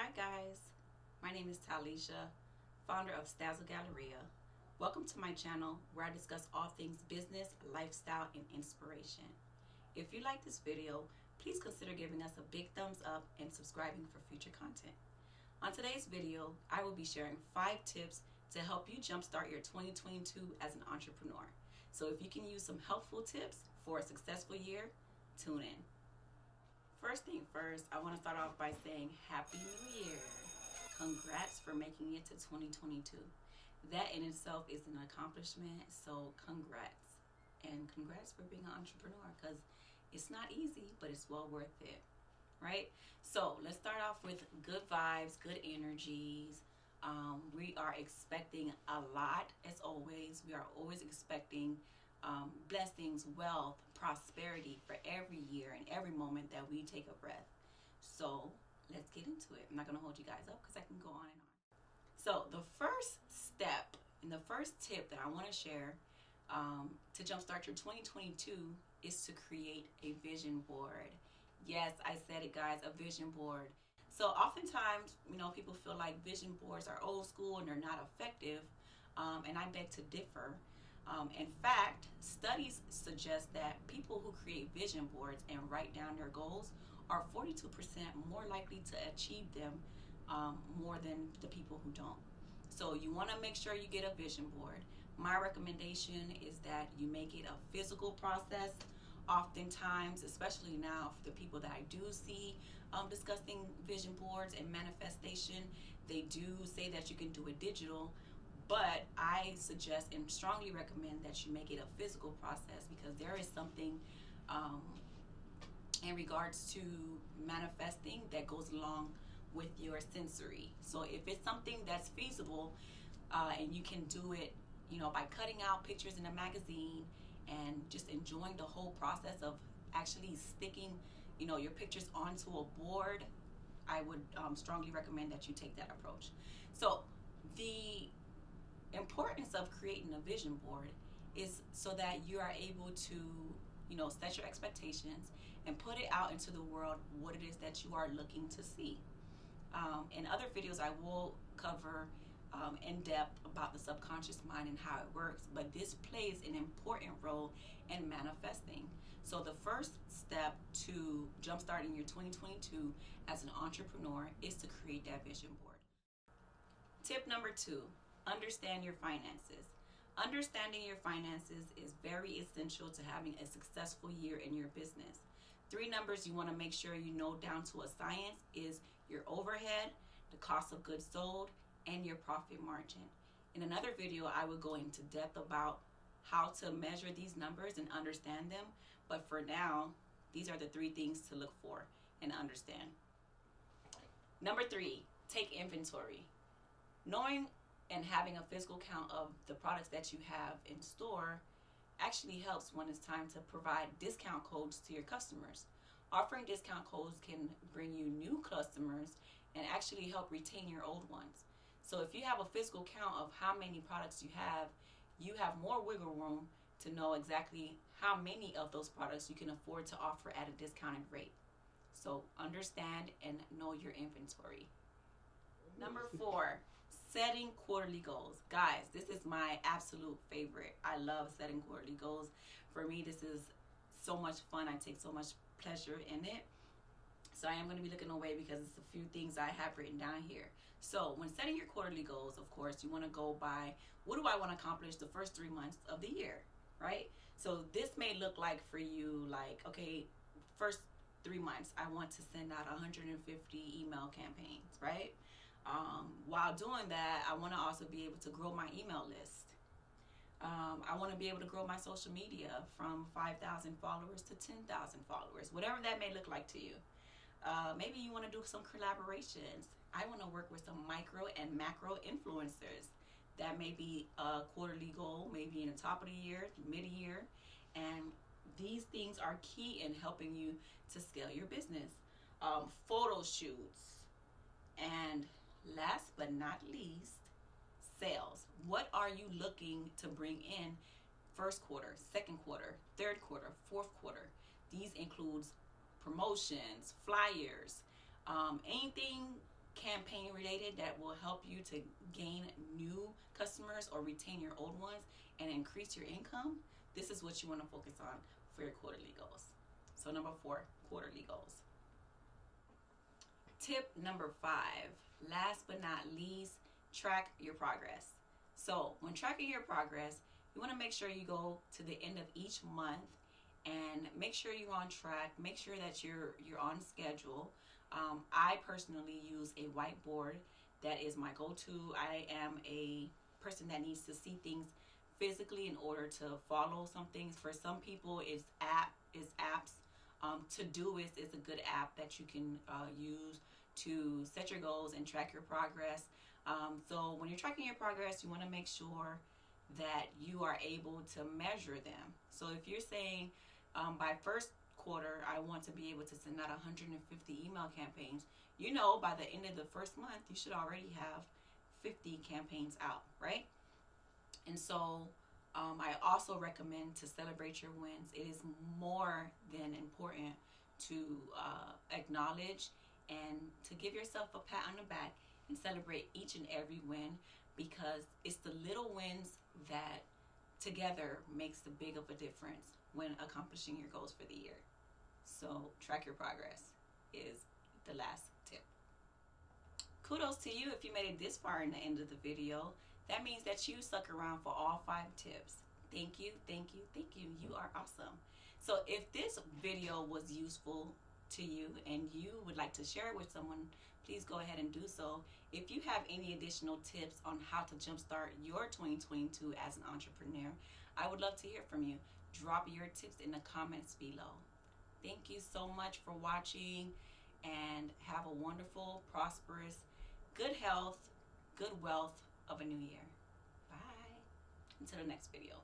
Hi guys, my name is Talisha, founder of Stazelgalleria. Welcome to my channel where I discuss all things business, lifestyle, and inspiration. If you like this video, please consider giving us a big thumbs up and subscribing for future content. On today's video, I will be sharing 5 tips to help you jumpstart your 2022 as an entrepreneur. So if you can use some helpful tips for a successful year, tune in. First thing first, I want to start off by saying Happy New Year. Congrats for making it to 2022. That in itself is an accomplishment, so congrats. And congrats for being an entrepreneur, because it's not easy, but it's well worth it, right? So let's start off with good vibes, good energies. We are expecting a lot, as always. We are always expecting blessings, wealth, prosperity for every year and every moment that we take a breath. So let's get into it. I'm not going to hold you guys up because I can go on and on. So the first step and the first tip that I want to share to jumpstart your 2022 is to create a vision board. Yes, I said it, guys, a vision board. So oftentimes, people feel like vision boards are old school and they're not effective, and I beg to differ. In fact, studies suggest that people who create vision boards and write down their goals are 42% more likely to achieve them more than the people who don't. So you want to make sure you get a vision board. My recommendation is that you make it a physical process. Oftentimes, especially now for the people that I do see discussing vision boards and manifestation, they do say that you can do it digital. But I suggest and strongly recommend that you make it a physical process, because there is something in regards to manifesting that goes along with your sensory. So if it's something that's feasible and you can do it, by cutting out pictures in a magazine and just enjoying the whole process of actually sticking, your pictures onto a board, I would strongly recommend that you take that approach. So the importance of creating a vision board is so that you are able to set your expectations and put it out into the world what it is that you are looking to see. In other videos I will cover in depth about the subconscious mind and how it works, but this plays an important role in manifesting. So the first step to jumpstarting your 2022 as an entrepreneur is to create that vision board. Tip number 2, understand your finances. Understanding your finances is very essential to having a successful year in your business. 3 numbers you want to make sure you know down to a science is your overhead, the cost of goods sold, and your profit margin. In another video, I will go into depth about how to measure these numbers and understand them. But for now, these are the 3 things to look for and understand. Number 3, take inventory. Knowing and having a physical count of the products that you have in store actually helps when it's time to provide discount codes to your customers. Offering discount codes can bring you new customers and actually help retain your old ones. So if you have a physical count of how many products you have more wiggle room to know exactly how many of those products you can afford to offer at a discounted rate. So understand and know your inventory. Number 4, setting quarterly goals. Guys, this is my absolute favorite. I love setting quarterly goals. For me, this is so much fun. I take so much pleasure in it. So I am going to be looking away because it's a few things I have written down here. So when setting your quarterly goals, of course, you want to go by, what do I want to accomplish the first 3 months of the year, right? So this may look like for you, like, okay, first 3 months, I want to send out 150 email campaigns, right? While doing that, I want to also be able to grow my email list. I want to be able to grow my social media from 5,000 followers to 10,000 followers, whatever that may look like to you. Maybe you want to do some collaborations. I want to work with some micro and macro influencers. That may be a quarterly goal, maybe in the top of the year, mid-year. And these things are key in helping you to scale your business. Photo shoots. And last but not least, sales. What are you looking to bring in first quarter, second quarter, third quarter, fourth quarter? These includes promotions, flyers, anything campaign related that will help you to gain new customers or retain your old ones and increase your income, this is what you want to focus on for your quarterly goals. So number 4, quarterly goals. Tip number 5, last but not least, track your progress. So when tracking your progress, you want to make sure you go to the end of each month and make sure you're on track, make sure that you're on schedule. I personally use a whiteboard. That is my go-to. I am a person that needs to see things physically in order to follow some things. For some people, it's apps. Todoist is a good app that you can use to set your goals and track your progress. So when you're tracking your progress, you want to make sure that you are able to measure them. So if you're saying by first quarter, I want to be able to send out 150 email campaigns, you know, by the end of the first month, you should already have 50 campaigns out, right? And so I also recommend to celebrate your wins. It is more than important to acknowledge and to give yourself a pat on the back and celebrate each and every win, because it's the little wins that together makes the big of a difference when accomplishing your goals for the year. So track your progress is the last tip. Kudos to you if you made it this far in the end of the video. That means that you stuck around for all 5 tips. Thank you, thank you, thank you. You are awesome. So if this video was useful to you and you would like to share it with someone, please go ahead and do so. If you have any additional tips on how to jumpstart your 2022 as an entrepreneur, I would love to hear from you. Drop your tips in the comments below. Thank you so much for watching, and have a wonderful, prosperous, good health, good wealth of a new year. Bye. Until the next video.